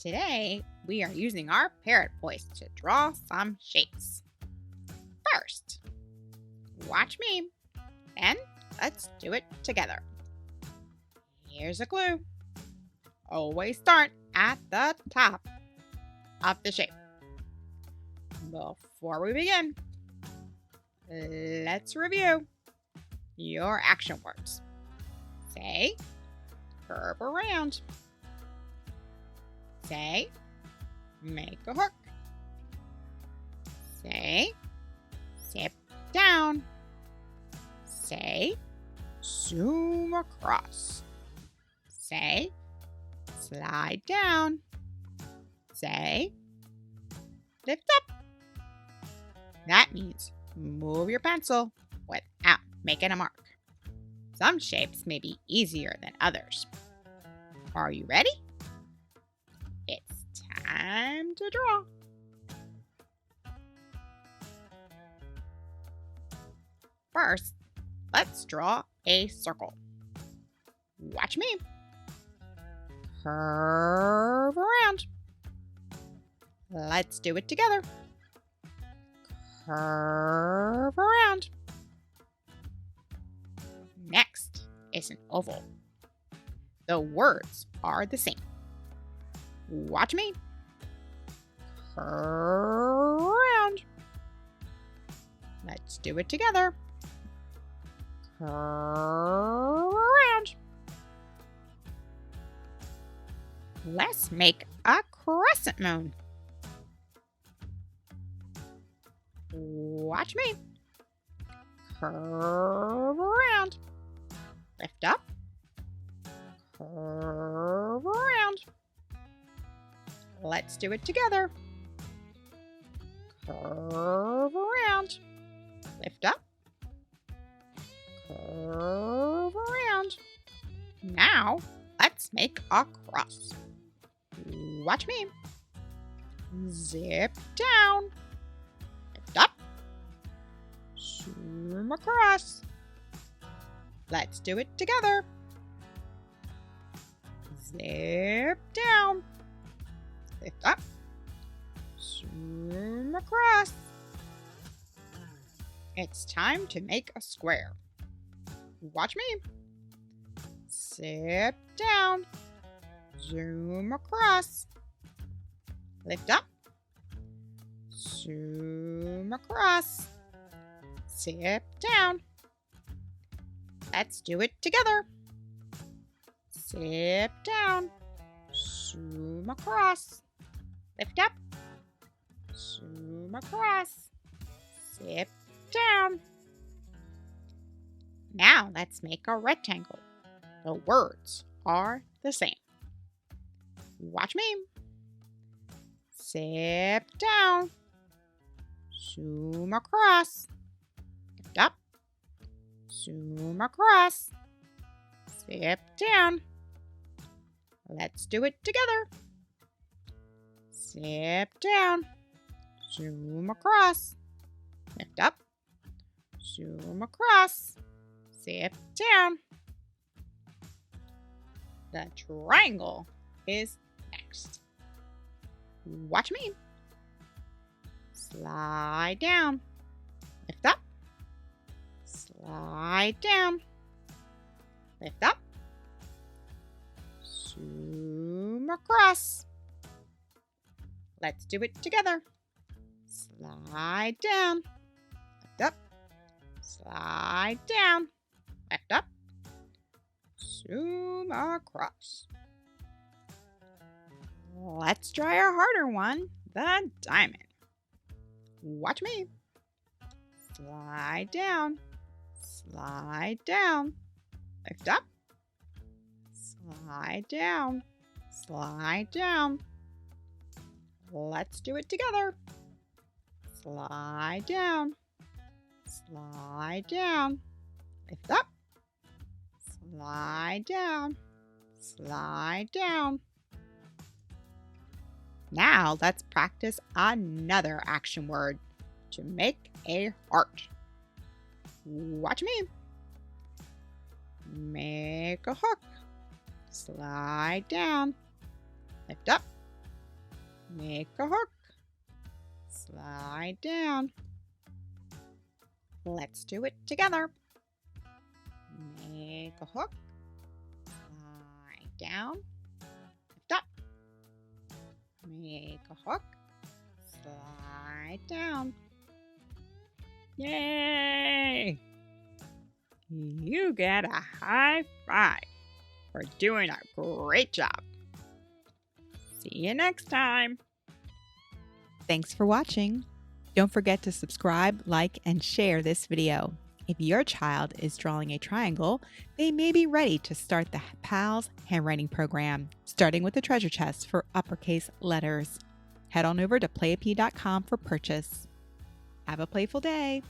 Today, we are using our parrot voice to draw some shapes. First, watch me, then let's do it together. Here's a clue. Always start at the top of the shape. Before we begin, let's review your action words. Say, curve around. Say, make a hook. Say, zip down. Say, zoom across. Say, slide down. Say, lift up. That means move your pencil without making a mark. Some shapes may be easier than others. Are you ready? It's time to draw. First, let's draw a circle. Watch me. Curve around. Let's do it together. Curve around. Next is an oval. The words are the same. Watch me. Curve around. Let's do it together. Curve around. Let's make a crescent moon. Watch me. Curve around. Lift up. Curve around. Let's do it together. Curve around. Lift up. Curve around. Now, let's make a cross. Watch me. Zip down. Lift up. Zoom across. Let's do it together. Zip down. Lift up. Zoom across. It's time to make a square. Watch me. Zip down. Zoom across. Lift up. Zoom across. Zip down. Let's do it together. Zip down. Zoom across. Lift up. Zoom across. Zip down. Now let's make a rectangle. The words are the same. Watch me. Zip down. Zoom across. Lift up. Zoom across. Zip down. Let's do it together. Zip down. Zoom across. Lift up. Zoom across. Zip down. The triangle is next. Watch me. Slide down. Lift up. Slide down. Lift up. Zoom across. Let's do it together. Slide down. Lift up. Slide down. Lift up. Zoom across. Let's try a harder one, the diamond. Watch me. Slide down. Slide down. Lift up. Slide down. Slide down. Let's do it together. Slide down. Slide down. Lift up. Slide down. Slide down. Now let's practice another action word to make a heart. Watch me. Make a hook. Slide down. Lift up. Make a hook. Slide down. Let's do it together. Make a hook. Slide down. Lift up. Make a hook. Slide down. Yay! You get a high five for doing a great job. See you next time. Thanks for watching. Don't forget to subscribe, like, and share this video. If your child is drawing a triangle, they may be ready to start the PALS Handwriting Program, starting with the Treasure Chest for uppercase letters. Head on over to playapy.com for purchase. Have a playful day.